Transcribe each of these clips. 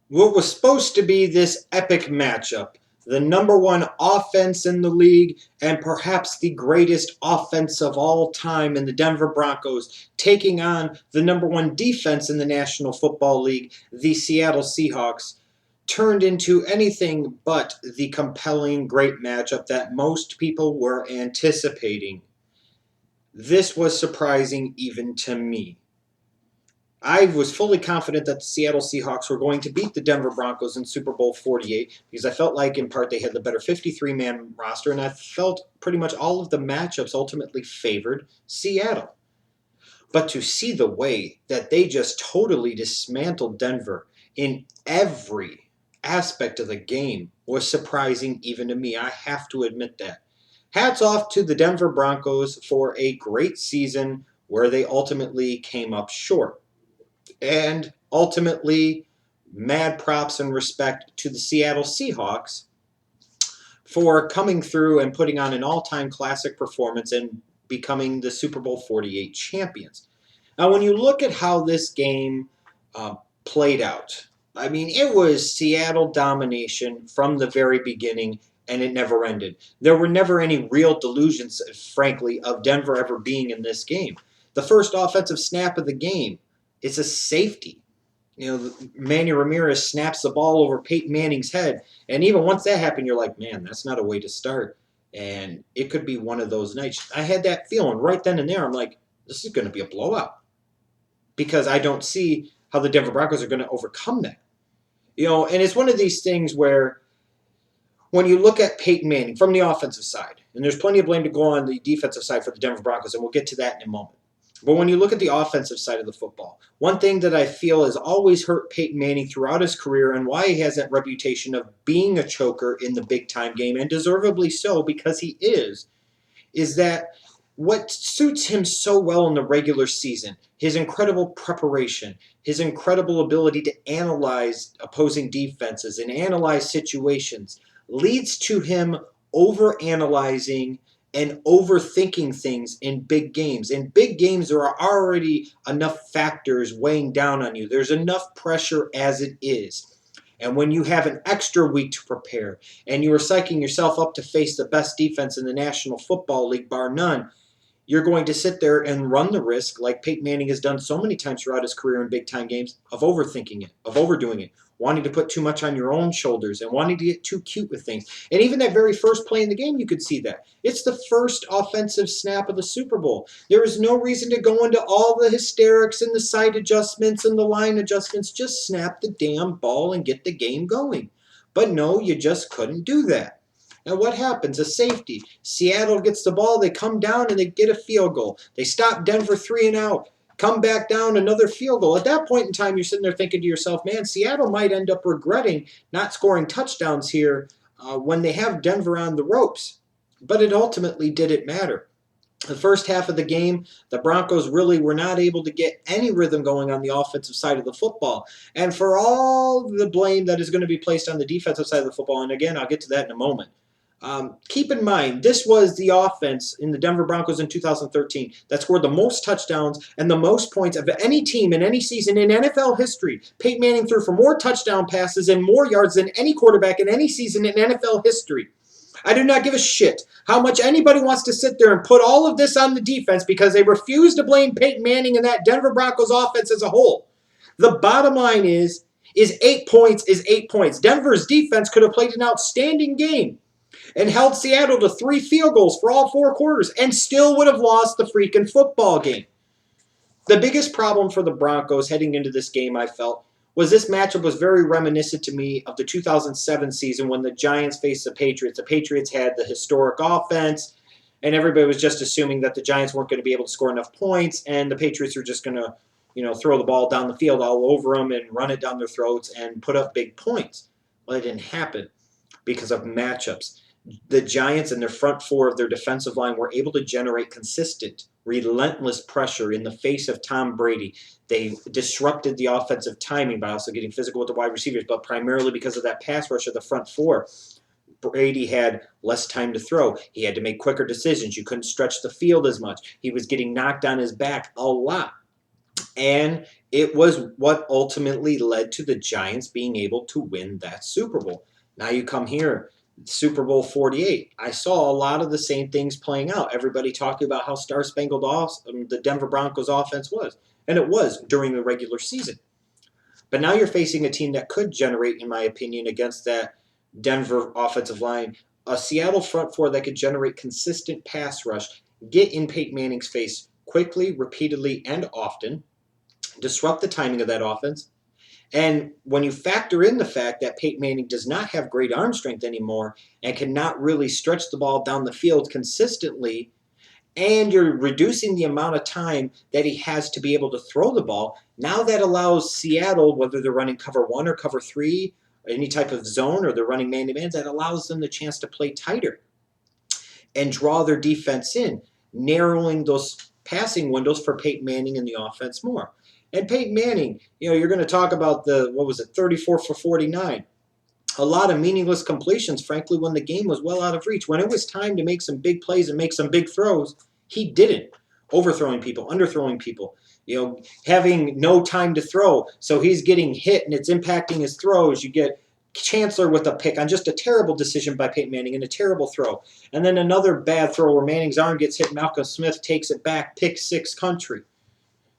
what was supposed to be this epic matchup. The number one offense in the league and perhaps the greatest offense of all time in the Denver Broncos taking on the number one defense in the National Football League, the Seattle Seahawks, turned into anything but the compelling great matchup that most people were anticipating. This was surprising even to me. I was fully confident that the Seattle Seahawks were going to beat the Denver Broncos in Super Bowl 48 because I felt like, in part, they had the better 53-man roster, and I felt pretty much all of the matchups ultimately favored Seattle. But to see the way that they just totally dismantled Denver in every aspect of the game was surprising even to me. I have to admit that. Hats off to the Denver Broncos for a great season where they ultimately came up short. And ultimately, mad props and respect to the Seattle Seahawks for coming through and putting on an all-time classic performance and becoming the Super Bowl 48 champions. Now, when you look at how this game played out, I mean, it was Seattle domination from the very beginning, and it never ended. There were never any real delusions, frankly, of Denver ever being in this game. The first offensive snap of the game, it's a safety. Manny Ramirez snaps the ball over Peyton Manning's head. And even once that happened, you're like, man, that's not a way to start. And it could be one of those nights. I had that feeling right then and there. I'm like, this is going to be a blowout. Because I don't see how the Denver Broncos are going to overcome that. And it's one of these things where when you look at Peyton Manning from the offensive side, and there's plenty of blame to go on the defensive side for the Denver Broncos, and we'll get to that in a moment. But when you look at the offensive side of the football, one thing that I feel has always hurt Peyton Manning throughout his career and why he has that reputation of being a choker in the big-time game, and deservedly so because he is that what suits him so well in the regular season, his incredible preparation, his incredible ability to analyze opposing defenses and analyze situations, leads to him overanalyzing and overthinking things in big games. In big games, there are already enough factors weighing down on you. There's enough pressure as it is. And when you have an extra week to prepare and you are psyching yourself up to face the best defense in the National Football League, bar none, you're going to sit there and run the risk, like Peyton Manning has done so many times throughout his career in big-time games, of overthinking it, of overdoing it, wanting to put too much on your own shoulders and wanting to get too cute with things. And even that very first play in the game, you could see that. It's the first offensive snap of the Super Bowl. There is no reason to go into all the hysterics and the side adjustments and the line adjustments. Just snap the damn ball and get the game going. But no, you just couldn't do that. And what happens? A safety. Seattle gets the ball, they come down, and they get a field goal. They stop Denver 3 and out, come back down, another field goal. At that point in time, you're sitting there thinking to yourself, man, Seattle might end up regretting not scoring touchdowns here when they have Denver on the ropes. But it ultimately didn't matter. The first half of the game, the Broncos really were not able to get any rhythm going on the offensive side of the football. And for all the blame that is going to be placed on the defensive side of the football, and again, I'll get to that in a moment, keep in mind, this was the offense in the Denver Broncos in 2013 that scored the most touchdowns and the most points of any team in any season in NFL history. Peyton Manning threw for more touchdown passes and more yards than any quarterback in any season in NFL history. I do not give a shit how much anybody wants to sit there and put all of this on the defense because they refuse to blame Peyton Manning and that Denver Broncos offense as a whole. The bottom line is 8 points is 8 points. Denver's defense could have played an outstanding game and held Seattle to 3 field goals for all 4 quarters and still would have lost the freaking football game. The biggest problem for the Broncos heading into this game, I felt, was this matchup was very reminiscent to me of the 2007 season when the Giants faced the Patriots. The Patriots had the historic offense, and everybody was just assuming that the Giants weren't going to be able to score enough points, and the Patriots were just going to, throw the ball down the field all over them and run it down their throats and put up big points. Well, it didn't happen because of matchups. The Giants and their front 4 of their defensive line were able to generate consistent, relentless pressure in the face of Tom Brady. They disrupted the offensive timing by also getting physical with the wide receivers, but primarily because of that pass rush of the front 4. Brady had less time to throw. He had to make quicker decisions. You couldn't stretch the field as much. He was getting knocked on his back a lot. And it was what ultimately led to the Giants being able to win that Super Bowl. Now you come here, Super Bowl 48. I saw a lot of the same things playing out. Everybody talking about how star-spangled the Denver Broncos offense was. And it was during the regular season. But now you're facing a team that could generate, in my opinion, against that Denver offensive line, a Seattle front four that could generate consistent pass rush, get in Peyton Manning's face quickly, repeatedly, and often, disrupt the timing of that offense. And when you factor in the fact that Peyton Manning does not have great arm strength anymore and cannot really stretch the ball down the field consistently, and you're reducing the amount of time that he has to be able to throw the ball, now that allows Seattle, whether they're running cover one or cover three, any type of zone, or they're running man-to-man, that allows them the chance to play tighter and draw their defense in, narrowing those passing windows for Peyton Manning and the offense more. And Peyton Manning, you're going to talk about 34 for 49. A lot of meaningless completions, frankly, when the game was well out of reach. When it was time to make some big plays and make some big throws, he didn't. Overthrowing people, underthrowing people, having no time to throw. So he's getting hit and it's impacting his throws. You get Chancellor with a pick on just a terrible decision by Peyton Manning and a terrible throw. And then another bad throw where Manning's arm gets hit, Malcolm Smith takes it back, pick six country.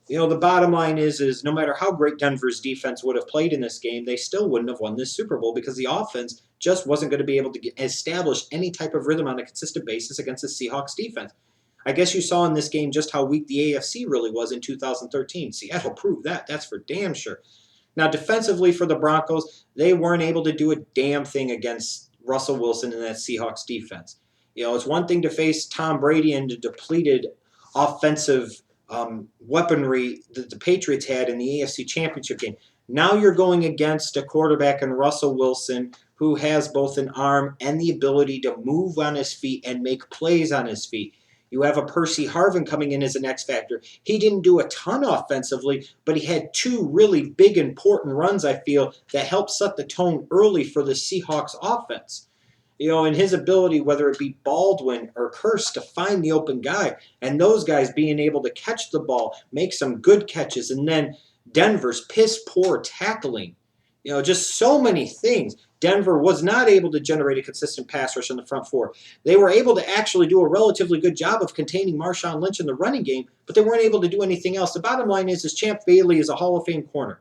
The bottom line is no matter how great Denver's defense would have played in this game, they still wouldn't have won this Super Bowl because the offense just wasn't going to be able to establish any type of rhythm on a consistent basis against the Seahawks defense. I guess you saw in this game just how weak the AFC really was in 2013. Seattle proved that. That's for damn sure. Now, defensively for the Broncos, they weren't able to do a damn thing against Russell Wilson and that Seahawks defense. It's one thing to face Tom Brady and the depleted offensive weaponry that the Patriots had in the AFC Championship game. Now you're going against a quarterback in Russell Wilson who has both an arm and the ability to move on his feet and make plays on his feet. You have a Percy Harvin coming in as an X factor. He didn't do a ton offensively, but he had two really big, important runs, I feel, that helped set the tone early for the Seahawks offense. And his ability, whether it be Baldwin or Kearse, to find the open guy, and those guys being able to catch the ball, make some good catches, and then Denver's piss-poor tackling. Just so many things. Denver was not able to generate a consistent pass rush in the front four. They were able to actually do a relatively good job of containing Marshawn Lynch in the running game, but they weren't able to do anything else. The bottom line is Champ Bailey is a Hall of Fame corner.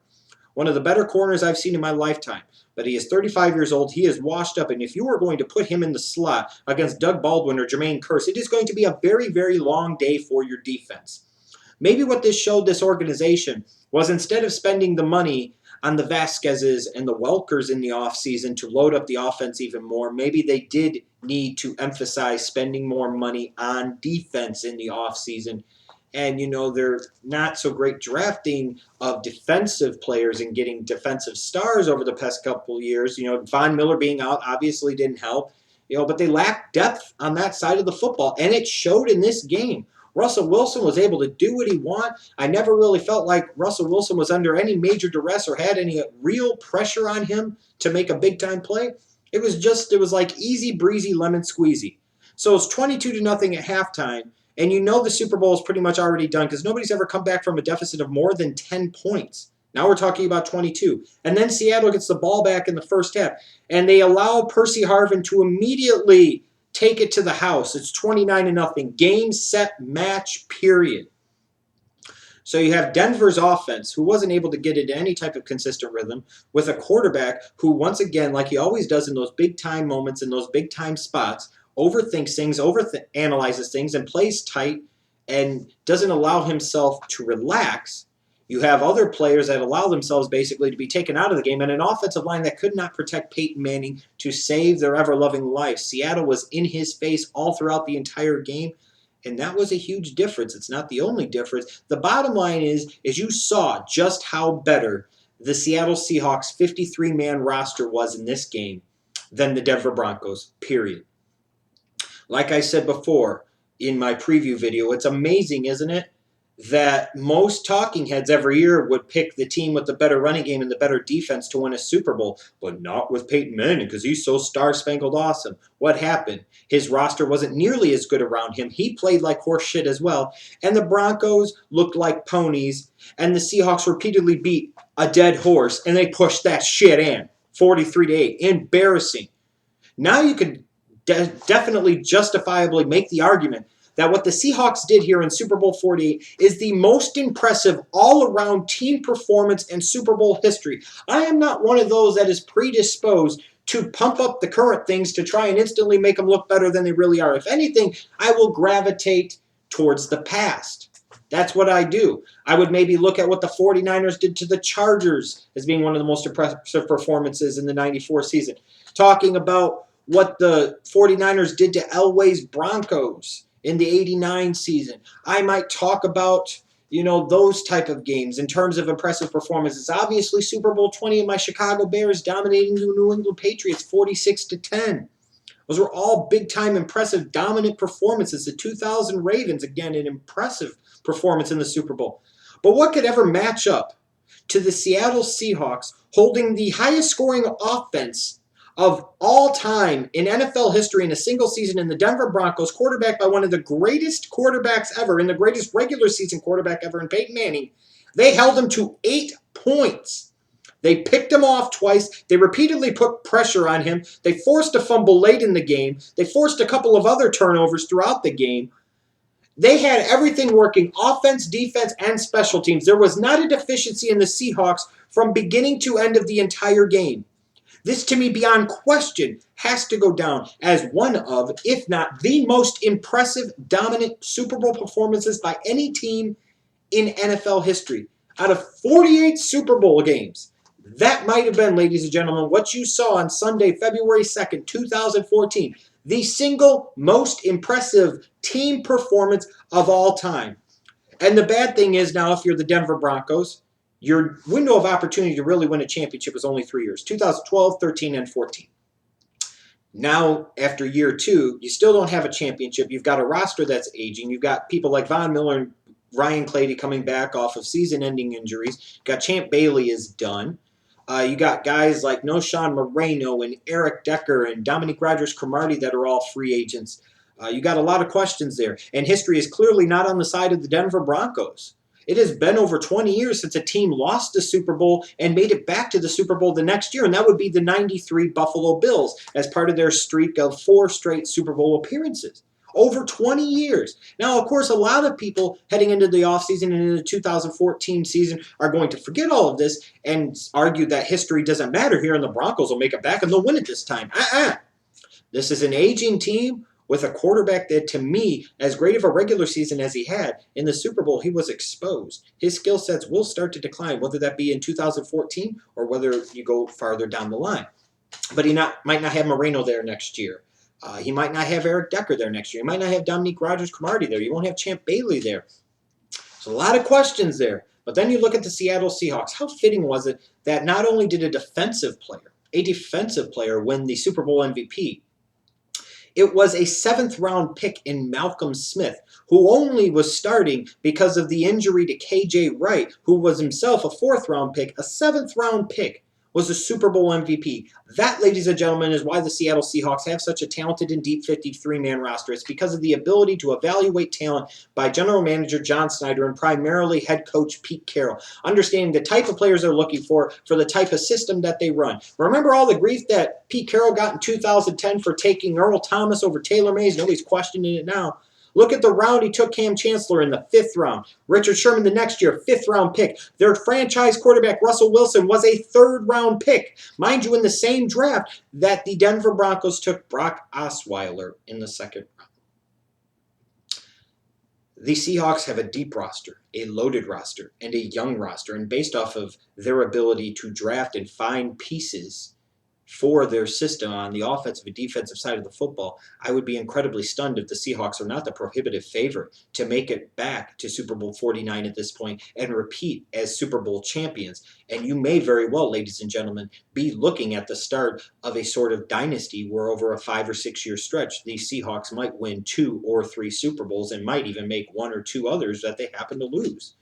One of the better corners I've seen in my lifetime. But he is 35 years old. He is washed up. And if you are going to put him in the slot against Doug Baldwin or Jermaine Kearse, it is going to be a very, very long day for your defense. Maybe what this showed this organization was instead of spending the money on the Vasquezes and the Welkers in the offseason to load up the offense even more, maybe they did need to emphasize spending more money on defense in the offseason. And, they're not so great drafting of defensive players and getting defensive stars over the past couple of years. Von Miller being out obviously didn't help, but they lacked depth on that side of the football. And it showed in this game. Russell Wilson was able to do what he wanted. I never really felt like Russell Wilson was under any major duress or had any real pressure on him to make a big-time play. It was like easy breezy lemon squeezy. So it's 22-0 at halftime. And the Super Bowl is pretty much already done because nobody's ever come back from a deficit of more than 10 points. Now we're talking about 22. And then Seattle gets the ball back in the first half. And they allow Percy Harvin to immediately take it to the house. It's 29-0. Game, set, match, period. So you have Denver's offense, who wasn't able to get into any type of consistent rhythm, with a quarterback who, once again, like he always does in those big-time moments, in those big-time spots, overthinks things, overanalyzes things, and plays tight and doesn't allow himself to relax. You have other players that allow themselves basically to be taken out of the game, and an offensive line that could not protect Peyton Manning to save their ever-loving life. Seattle was in his face all throughout the entire game, and that was a huge difference. It's not the only difference. The bottom line is you saw just how better the Seattle Seahawks 53-man roster was in this game than the Denver Broncos, period. Like I said before in my preview video, it's amazing, isn't it, that most talking heads every year would pick the team with the better running game and the better defense to win a Super Bowl, but not with Peyton Manning because he's so star-spangled awesome. What happened? His roster wasn't nearly as good around him. He played like horse shit as well, and the Broncos looked like ponies, and the Seahawks repeatedly beat a dead horse, and they pushed that shit in 43-8. Embarrassing. Now you could definitely justifiably make the argument that what the Seahawks did here in Super Bowl 48 is the most impressive all-around team performance in Super Bowl history. I am not one of those that is predisposed to pump up the current things to try and instantly make them look better than they really are. If anything, I will gravitate towards the past. That's what I do. I would maybe look at what the 49ers did to the Chargers as being one of the most impressive performances in the 94 season. Talking about what the 49ers did to Elway's Broncos in the 89 season. I might talk about, those type of games in terms of impressive performances. Obviously, Super Bowl 20 and my Chicago Bears dominating the New England Patriots 46-10. Those were all big-time, impressive, dominant performances. The 2000 Ravens, again, an impressive performance in the Super Bowl. But what could ever match up to the Seattle Seahawks holding the highest scoring offense of all time in NFL history in a single season in the Denver Broncos, quarterbacked by one of the greatest quarterbacks ever, and the greatest regular season quarterback ever in Peyton Manning? They held him to 8 points. They picked him off twice. They repeatedly put pressure on him. They forced a fumble late in the game. They forced a couple of other turnovers throughout the game. They had everything working, offense, defense, and special teams. There was not a deficiency in the Seahawks from beginning to end of the entire game. This, to me, beyond question, has to go down as one of, if not the most impressive, dominant Super Bowl performances by any team in NFL history. Out of 48 Super Bowl games, that might have been, ladies and gentlemen, what you saw on Sunday, February 2nd, 2014. The single most impressive team performance of all time. And the bad thing is now, if you're the Denver Broncos, your window of opportunity to really win a championship is only 3 years, 2012, 13, and 14. Now, after year 2, you still don't have a championship. You've got a roster that's aging. You've got people like Von Miller and Ryan Clady coming back off of season-ending injuries. You've got Champ Bailey is done. You got guys like Noshawn Moreno and Eric Decker and Dominique Rodgers-Cromartie that are all free agents. You got a lot of questions there. And history is clearly not on the side of the Denver Broncos. It has been over 20 years since a team lost the Super Bowl and made it back to the Super Bowl the next year, and that would be the 93 Buffalo Bills as part of their streak of 4 straight Super Bowl appearances. Over 20 years. Now, of course, a lot of people heading into the offseason and into the 2014 season are going to forget all of this and argue that history doesn't matter here and the Broncos will make it back and they'll win it this time. This is an aging team with a quarterback that, to me, as great of a regular season as he had, in the Super Bowl, he was exposed. His skill sets will start to decline, whether that be in 2014 or whether you go farther down the line. But he might not have Moreno there next year. He might not have Eric Decker there next year. He might not have Dominique Rodgers-Cromartie there. You won't have Champ Bailey there. There's a lot of questions there. But then you look at the Seattle Seahawks. How fitting was it that not only did a defensive player win the Super Bowl MVP, it was a 7th-round pick in Malcolm Smith, who only was starting because of the injury to K.J. Wright, who was himself a 4th-round pick. A 7th-round pick was a Super Bowl MVP. That, ladies and gentlemen, is why the Seattle Seahawks have such a talented and deep 53-man roster. It's because of the ability to evaluate talent by general manager John Snyder and primarily head coach Pete Carroll, understanding the type of players they're looking for the type of system that they run. Remember all the grief that Pete Carroll got in 2010 for taking Earl Thomas over Taylor Mays? Nobody's questioning it now. Look at the round he took Cam Chancellor in, the 5th round. Richard Sherman the next year, 5th-round pick. Their franchise quarterback, Russell Wilson, was a 3rd-round pick. Mind you, in the same draft that the Denver Broncos took Brock Osweiler in the 2nd round. The Seahawks have a deep roster, a loaded roster, and a young roster. And based off of their ability to draft and find pieces for their system on the offensive and defensive side of the football, I would be incredibly stunned if the Seahawks are not the prohibitive favorite to make it back to Super Bowl 49 at this point and repeat as Super Bowl champions. And you may very well, ladies and gentlemen, be looking at the start of a sort of dynasty where over a 5 or 6 year stretch, these Seahawks might win 2 or 3 Super Bowls and might even make 1 or 2 others that they happen to lose.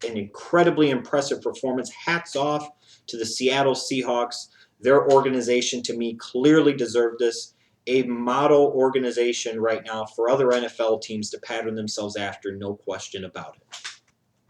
An incredibly impressive performance. Hats off to the Seattle Seahawks. Their organization, to me, clearly deserved this. A model organization right now for other NFL teams to pattern themselves after, no question about it.